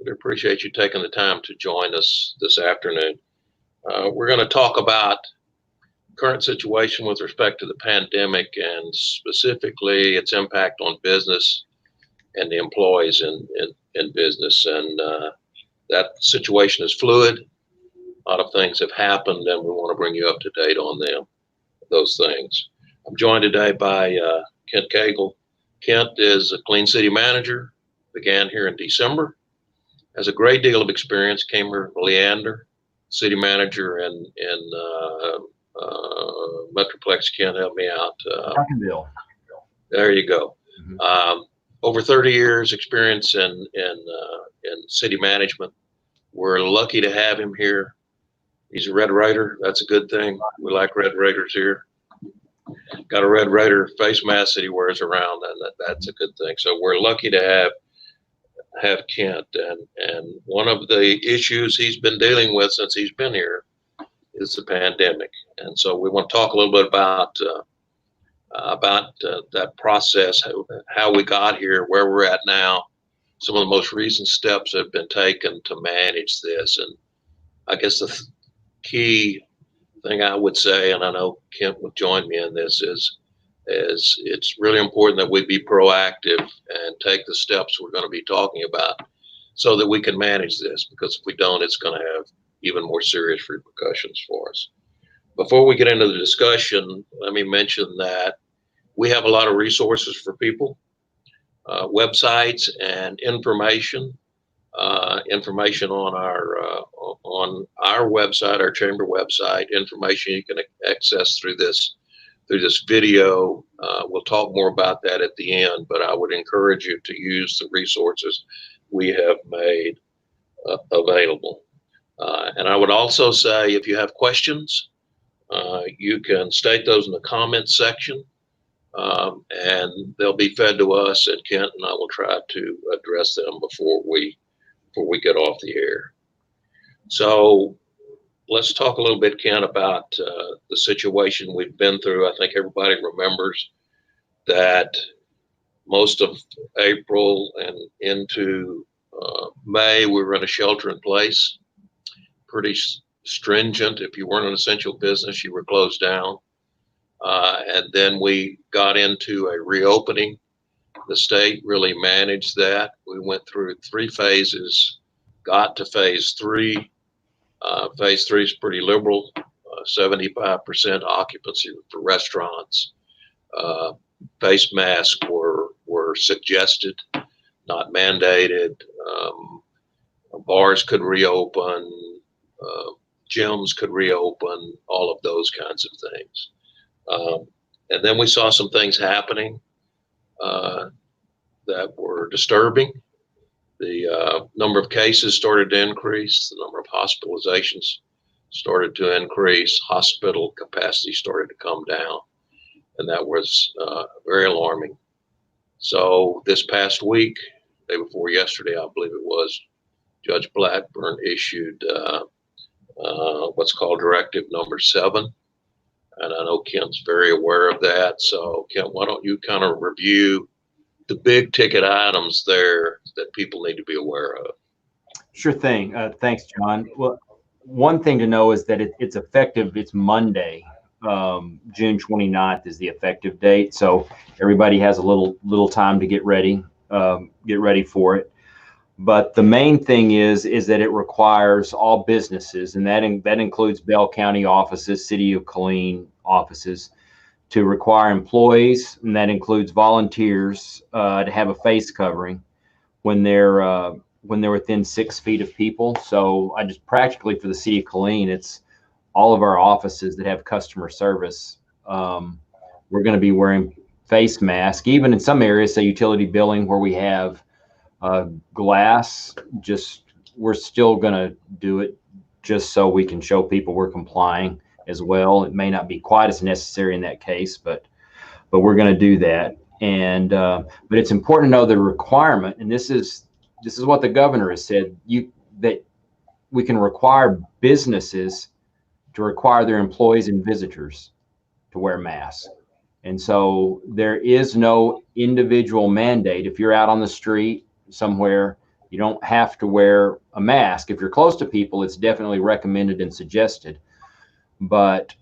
We appreciate you taking the time to join us this afternoon. We're going to talk about current situation with respect to the pandemic and specifically its impact on business and the employees in business. And that situation is fluid. A lot of things have happened, and we want to bring you up to date on those things. I'm joined today by Kent Cagle. Kent is a Killeen City Manager, began here in December, has a great deal of experience, came here from Leander, City Manager in Metroplex. Kent, help me out. Rockville. There you go. Mm-hmm. Over 30 years experience in city management. We're lucky to have him here. He's a Red Raider. That's a good thing. We like Red Raiders here. Got a Red Raider face mask that he wears around, and that's a good thing. So we're lucky to have Kent. And one of the issues he's been dealing with since he's been here is the pandemic. And so we want to talk a little bit about that process, how we got here, where we're at now, some of the most recent steps that have been taken to manage this. And I guess the key thing I would say, and I know Kent would join me in this, is it's really important that we be proactive and take the steps we're going to be talking about so that we can manage this, because if we don't, it's going to have even more serious repercussions for us. Before we get into the discussion, let me mention that we have a lot of resources for people, websites and information on our website, our chamber website, information you can access through this video. We'll talk more about that at the end, but I would encourage you to use the resources we have made available. And I would also say, if you have questions, you can state those in the comments section, and they'll be fed to us, and Kent and I will try to address them before we get off the air. So let's talk a little bit, Kent, about the situation we've been through. I think everybody remembers that most of April and into May, we were in a shelter in place, pretty stringent. If you weren't an essential business, you were closed down. And then we got into a reopening. The state really managed that. We went through 3 phases, got to phase 3. Phase 3 is pretty liberal, 75% occupancy for restaurants. Face masks were suggested, not mandated. Bars could reopen, gyms could reopen, all of those kinds of things. And then we saw some things happening that were disturbing. The number of cases started to increase. The number of hospitalizations started to increase. Hospital capacity started to come down. And that was very alarming. So this past week, day before yesterday, I believe it was, Judge Blackburn issued what's called Directive number 7. And I know Kent's very aware of that. So Kent, why don't you kind of review the big ticket items there that people need to be aware of? Sure thing. Thanks, John. Well, one thing to know is that it's effective. It's Monday, June 29th is the effective date. So everybody has a little time to get ready for it. But the main thing is that it requires all businesses, and that includes Bell County offices, City of Killeen offices, to require employees, and that includes volunteers, to have a face covering when they're within 6 feet of people. So I just practically for the City of Killeen, it's all of our offices that have customer service. We're going to be wearing face masks, even in some areas, say utility billing, where we have glass. We're still going to do it just so we can show people we're complying as well. It may not be quite as necessary in that case, but we're going to do that. And but it's important to know the requirement, and this is what the governor has said, that we can require businesses to require their employees and visitors to wear masks. And so there is no individual mandate. If you're out on the street somewhere, You don't have to wear a mask. If you're close to people, it's definitely recommended and suggested. But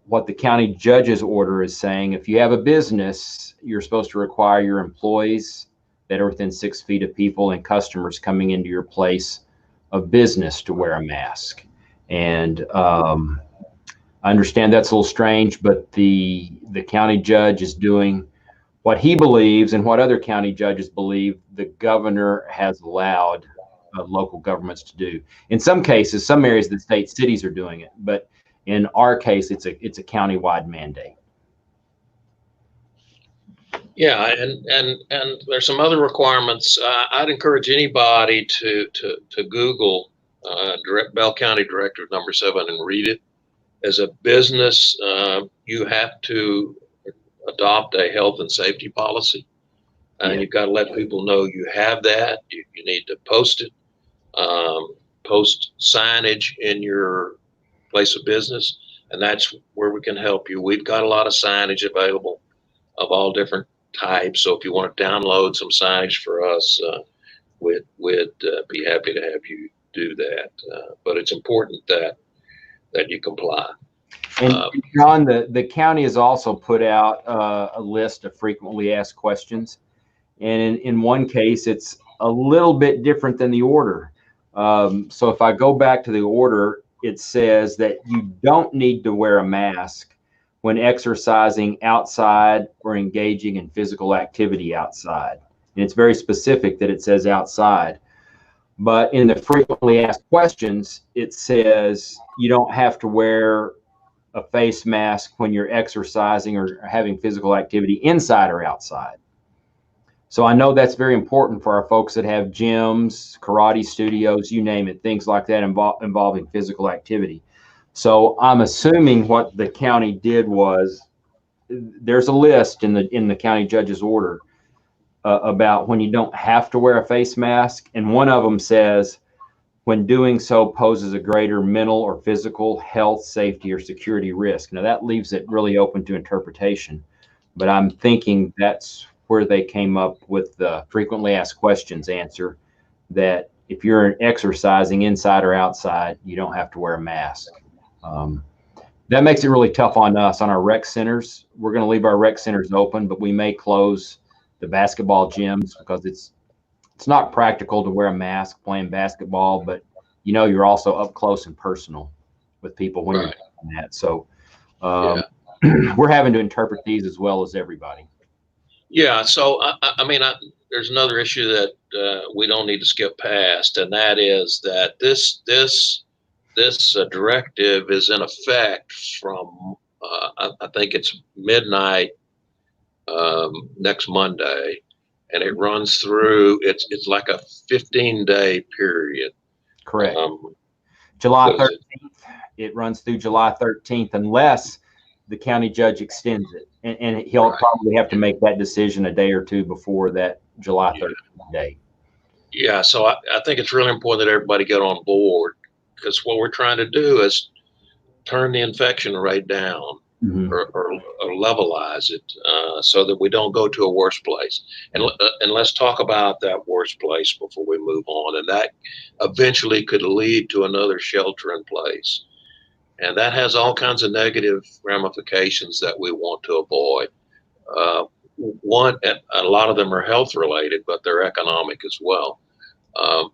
what the county judge's order is saying, if you have a business, you're supposed to require your employees that are within 6 feet of people and customers coming into your place of business to wear a mask. And I understand that's a little strange, but the county judge is doing what he believes and what other county judges believe the governor has allowed local governments to do. In some cases, some areas of the state, cities are doing it, but in our case, it's a county-wide mandate. Yeah, and there's some other requirements. I'd encourage anybody to Google Bell County Directive number 7 and read it. As a business, you have to adopt a health and safety policy, and you've got to let people know you have that. You need to post it, post signage in your place of business, and that's where we can help you. We've got a lot of signage available of all different types, so if you want to download some signage for us, we'd be happy to have you do that. But it's important that you comply. And John, the county has also put out a list of frequently asked questions, and in one case, it's a little bit different than the order. So if I go back to the order, it says that you don't need to wear a mask when exercising outside or engaging in physical activity outside. And it's very specific that it says outside. But in the frequently asked questions, it says you don't have to wear a face mask when you're exercising or having physical activity inside or outside. So I know that's very important for our folks that have gyms, karate studios, you name it, things like that involving physical activity. So I'm assuming what the county did was there's a list in the county judge's order about when you don't have to wear a face mask, and one of them says when doing so poses a greater mental or physical health, safety, or security risk. Now that leaves it really open to interpretation, but I'm thinking that's where they came up with the frequently asked questions answer, that if you're exercising inside or outside, you don't have to wear a mask. That makes it really tough on us on our rec centers. We're going to leave our rec centers open, but we may close the basketball gyms because it's not practical to wear a mask playing basketball, but you're also up close and personal with people when you're doing that. So we're having to interpret these as well as everybody. Yeah. So there's another issue that we don't need to skip past, and that is that this directive is in effect from I think it's midnight next Monday, and it runs through. It's like a 15-day period. Correct. July 13th. It runs through July 13th unless the county judge extends it, and he'll probably have to make that decision a day or two before that July 13th date. Yeah. So I think it's really important that everybody get on board, because what we're trying to do is turn the infection rate down, or levelize it, so that we don't go to a worse place. And let's talk about that worst place before we move on. And that eventually could lead to another shelter in place. And that has all kinds of negative ramifications that we want to avoid. One, and a lot of them are health related, but they're economic as well.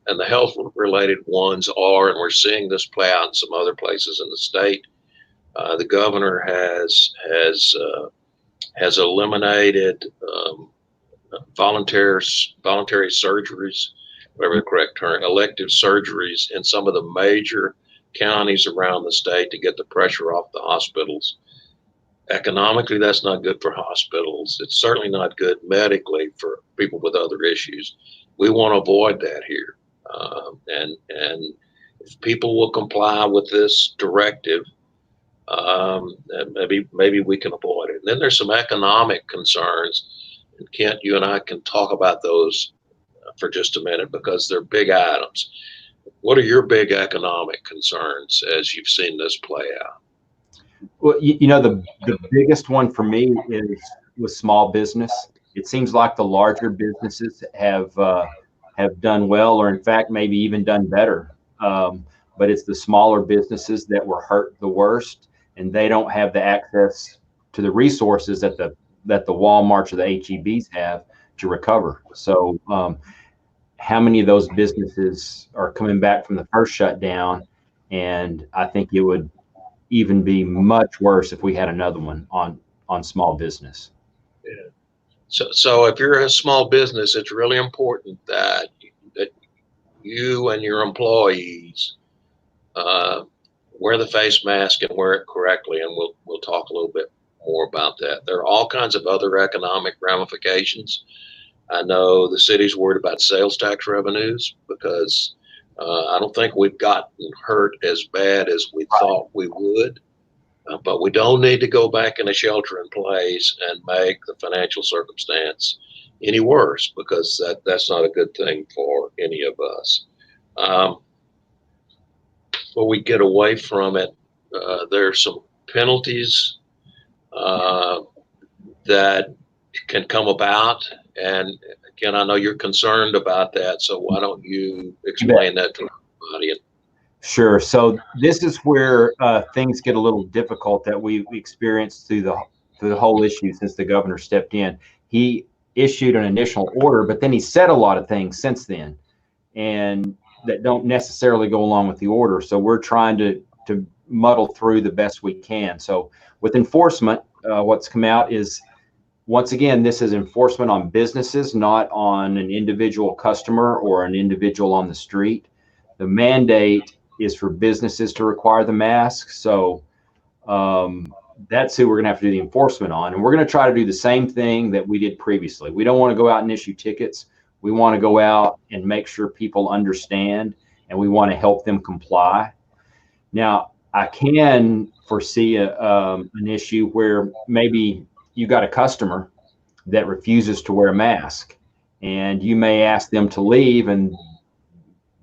And the health related ones are, and we're seeing this play out in some other places in the state. The governor has eliminated voluntary surgeries, whatever the correct term, elective surgeries in some of the major counties around the state to get the pressure off the hospitals. Economically, that's not good for hospitals. It's certainly not good medically for people with other issues. We want to avoid that here. And if people will comply with this directive, maybe we can avoid it. And then there's some economic concerns. And Kent, you and I can talk about those for just a minute, because they're big items. What are your big economic concerns as you've seen this play out? Well, the biggest one for me is with small business. It seems like the larger businesses have have done well, or in fact, maybe even done better. But it's the smaller businesses that were hurt the worst, and they don't have the access to the resources that the Walmarts or the HEBs have to recover. So how many of those businesses are coming back from the first shutdown? And I think it would even be much worse if we had another one on small business. Yeah. So if you're a small business, it's really important that you and your employees wear the face mask and wear it correctly, and we'll talk a little bit more about that. There are all kinds of other economic ramifications. I know the city's worried about sales tax revenues because I don't think we've gotten hurt as bad as we thought we would. But we don't need to go back in a shelter in place and make the financial circumstance any worse, because that's not a good thing for any of us. Before we get away from it, there's some penalties that can come about. And again, I know you're concerned about that, so why don't you explain that to everybody? Sure. So this is where things get a little difficult that we've experienced through the whole issue since the governor stepped in. He issued an initial order, but then he said a lot of things since then, and that don't necessarily go along with the order. So we're trying to muddle through the best we can. So with enforcement, what's come out is, once again, this is enforcement on businesses, not on an individual customer or an individual on the street. The mandate is for businesses to require the mask. So that's who we're going to have to do the enforcement on. And we're going to try to do the same thing that we did previously. We don't want to go out and issue tickets. We want to go out and make sure people understand, and we want to help them comply. Now, I can foresee an issue where maybe you got a customer that refuses to wear a mask, and you may ask them to leave, and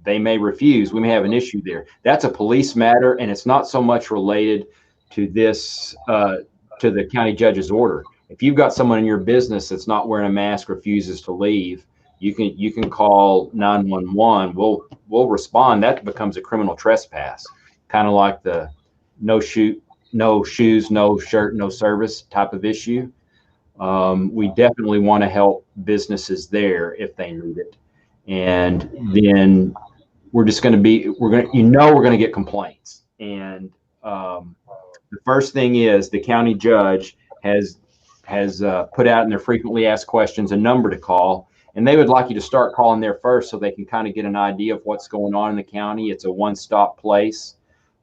they may refuse. We may have an issue there. That's a police matter, and it's not so much related to this, to the county judge's order. If you've got someone in your business that's not wearing a mask, refuses to leave, you can call 911. We'll respond. That becomes a criminal trespass, kind of like the no shoes, no shirt, no service type of issue. We definitely want to help businesses there if they need it. And then we're going to get complaints. And the first thing is the county judge has put out in their frequently asked questions a number to call, and they would like you to start calling there first so they can kind of get an idea of what's going on in the county. It's a one-stop place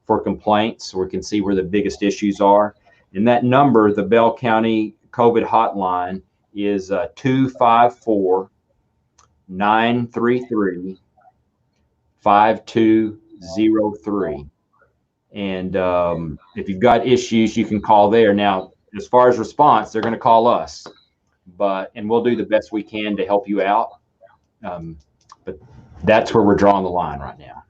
for complaints, so we can see where the biggest issues are. And that number, the Bell County COVID hotline, is 254-933-5203. And if you've got issues, you can call there. Now, as far as response, they're going to call us, and we'll do the best we can to help you out. But that's where we're drawing the line right now.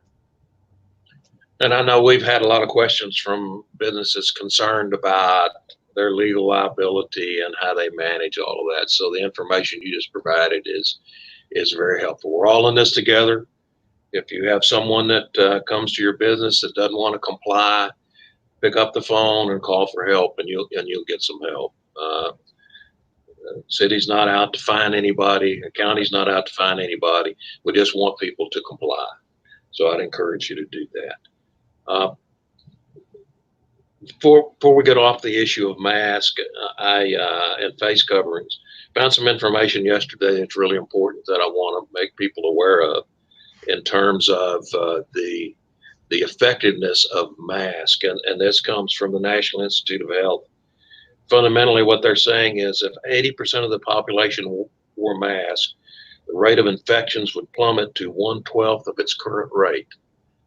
And I know we've had a lot of questions from businesses concerned about their legal liability and how they manage all of that. So the information you just provided is very helpful. We're all in this together. If you have someone that comes to your business that doesn't want to comply, pick up the phone and call for help, and you'll get some help. City's not out to find anybody. The county's not out to find anybody. We just want people to comply. So I'd encourage you to do that. Before we get off the issue of masks and face coverings, found some information yesterday that's really important that I want to make people aware of in terms of the effectiveness of masks. And this comes from the National Institute of Health. Fundamentally, what they're saying is if 80% of the population wore masks, the rate of infections would plummet to 1/12 of its current rate.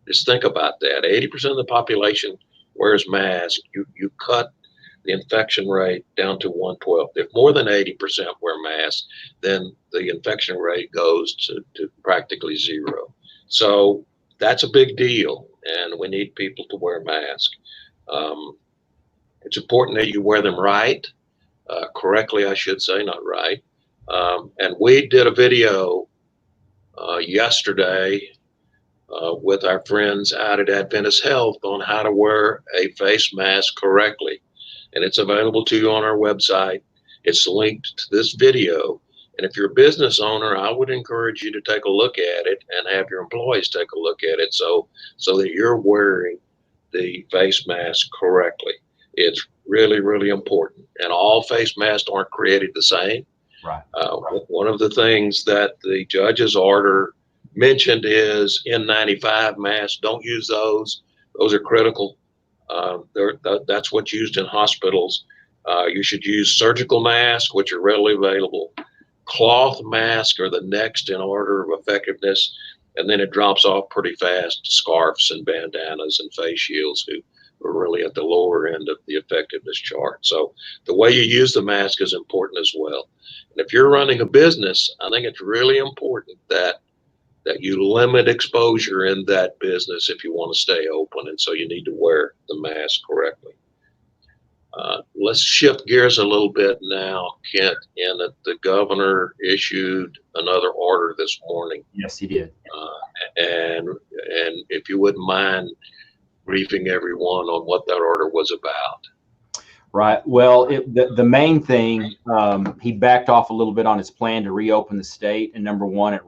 Just think about that. 80% of the population wears masks. You cut the infection rate down to 1/12. If more than 80% wear masks, then the infection rate goes to practically zero. So that's a big deal, and we need people to wear masks. It's important that you wear them right, correctly, I should say, not right. And we did a video yesterday with our friends out at Adventist Health on how to wear a face mask correctly. And it's available to you on our website. It's linked to this video. And if you're a business owner, I would encourage you to take a look at it and have your employees take a look at it so that you're wearing the face mask correctly. It's really, really important. And all face masks aren't created the same. Right. One of the things that the judge's order mentioned is N95 masks. Don't use those. Those are critical. That's what's used in hospitals. You should use surgical masks, which are readily available. Cloth masks are the next in order of effectiveness, and then it drops off pretty fast to scarves and bandanas and face shields, who are really at the lower end of the effectiveness chart. So the way you use the mask is important as well. And if you're running a business, I think it's really important that you limit exposure in that business if you want to stay open. And so you need to wear the mask correctly. Let's shift gears a little bit now, Kent, in that the governor issued another order this morning. Yes, he did. And if you wouldn't mind briefing everyone on what that order was about. Right. Well, the main thing, he backed off a little bit on his plan to reopen the state. And number one, it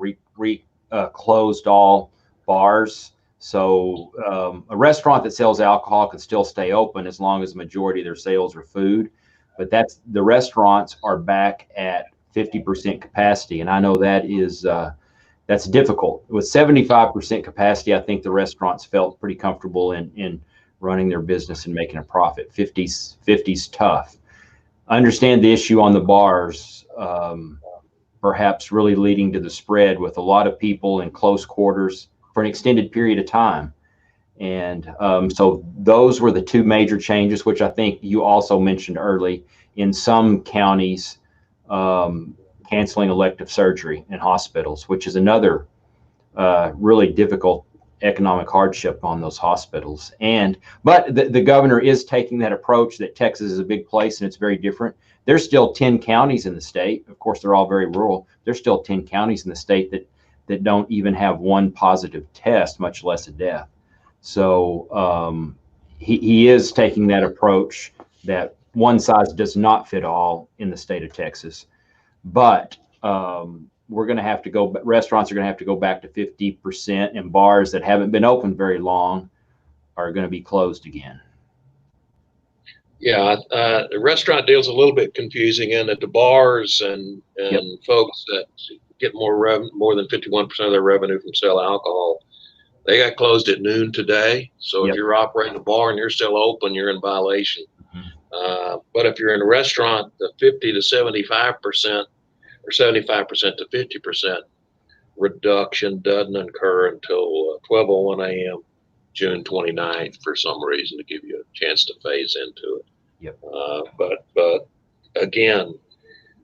closed all bars. So a restaurant that sells alcohol can still stay open as long as the majority of their sales are food. But the restaurants are back at 50% capacity. And I know that's difficult. With 75% capacity, I think the restaurants felt pretty comfortable in running their business and making a profit. 50's tough. I understand the issue on the bars, perhaps really leading to the spread with a lot of people in close quarters for an extended period of time. And so those were the two major changes, which I think you also mentioned early. In some counties, canceling elective surgery in hospitals, which is another really difficult economic hardship on those hospitals. But the governor is taking that approach that Texas is a big place and it's very different. There's still 10 counties in the state. Of course, they're all very rural. There's still 10 counties in the state that don't even have one positive test, much less a death. So he is taking that approach that one size does not fit all in the state of Texas. But we're going to have to restaurants are going to have to go back to 50%, and bars that haven't been open very long are going to be closed again. Yeah, the restaurant deal's a little bit confusing in that the bars and Yep. folks that get more than 51% of their revenue from sale alcohol, they got closed at noon today. So Yep. if you're operating a bar and you're still open, you're in violation. Mm-hmm. But if you're in a restaurant, the 50 to 75% or 75% to 50% reduction doesn't occur until 12:01 a.m. June 29th for some reason, to give you a chance to phase into it. Yep. But again,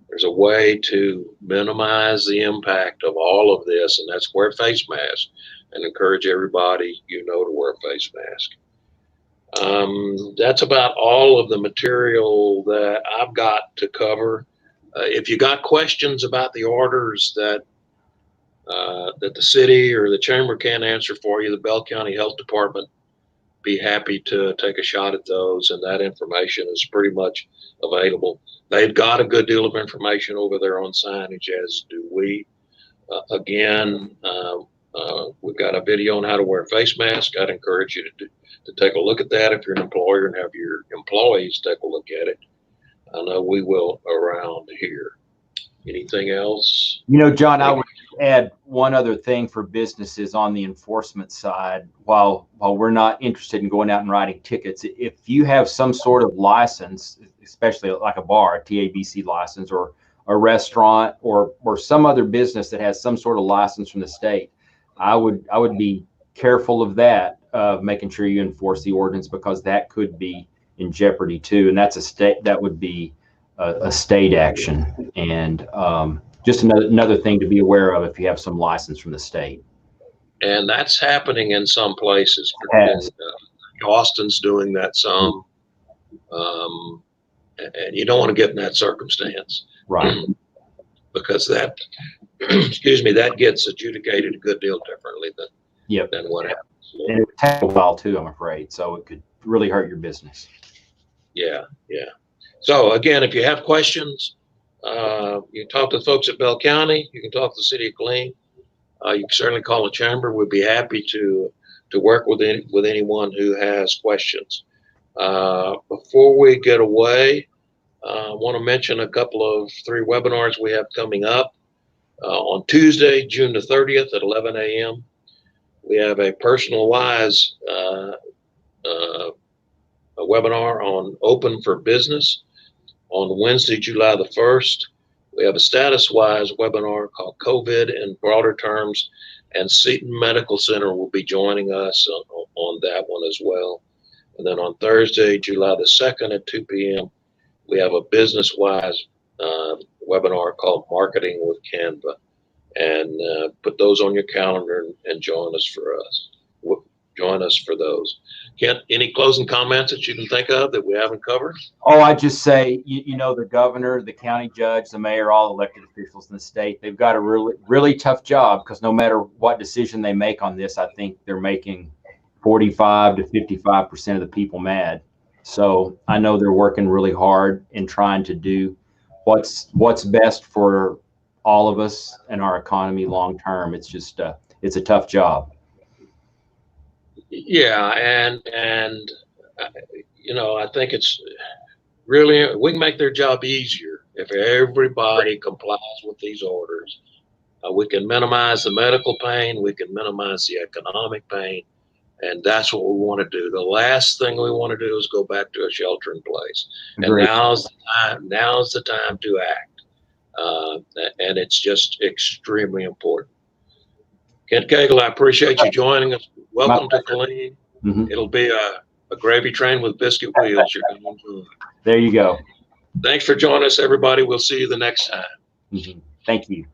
there's a way to minimize the impact of all of this, and that's wear face masks, and encourage everybody to wear a face mask. That's about all of the material that I've got to cover. If you got questions about the orders that the city or the chamber can't answer for you, the Bell County Health Department be happy to take a shot at those, and that information is pretty much available. They've got a good deal of information over there on signage, as do we. We've got a video on how to wear a face mask. I'd encourage you to take a look at that if you're an employer, and have your employees take a look at it. I know we will around here. Anything else? John, I would add one other thing for businesses on the enforcement side. While we're not interested in going out and writing tickets, if you have some sort of license, especially like a bar, a TABC license, or a restaurant, or some other business that has some sort of license from the state, I would be careful of that, making sure you enforce the ordinance, because that could be in jeopardy too, and that would be a state action, and just another thing to be aware of if you have some license from the state. And that's happening in some places. Austin's doing that some, and you don't want to get in that circumstance. Right. because that, excuse me, that gets adjudicated a good deal differently than what happens. And it would take a while too, I'm afraid. So it could really hurt your business. Yeah. So again, if you have questions, you can talk to the folks at Bell County. You can talk to the city of Killeen. You can certainly call the chamber. We'd be happy to work with anyone who has questions. Before we get away, I want to mention a couple of 3 webinars we have coming up. On Tuesday, June the 30th at 11 a.m., we have a personal wise a webinar on open for business. On Wednesday, July the 1st, we have a status-wise webinar called COVID in broader terms, and Seton Medical Center will be joining us on that one as well. And then on Thursday, July the 2nd at 2 p.m., we have a business-wise webinar called Marketing with Canva. And put those on your calendar and join us for those. Kent, any closing comments that you can think of that we haven't covered? Oh, I just say, the governor, the county judge, the mayor, all elected officials in the state, they've got a really, really tough job, because no matter what decision they make on this, I think they're making 45 to 55% of the people mad. So I know they're working really hard in trying to do what's best for all of us and our economy long term. It's just it's a tough job. Yeah, and I think it's really, we can make their job easier if everybody complies with these orders. We can minimize the medical pain, we can minimize the economic pain, and that's what we want to do. The last thing we want to do is go back to a shelter in place. Agreed. And now's the time to act. And it's just extremely important. Kent Cagle, I appreciate you joining us. Welcome to Killeen. Mm-hmm. It'll be a gravy train with biscuit wheels. You're going to enjoy. There you go. Thanks for joining us, everybody. We'll see you the next time. Mm-hmm. Thank you.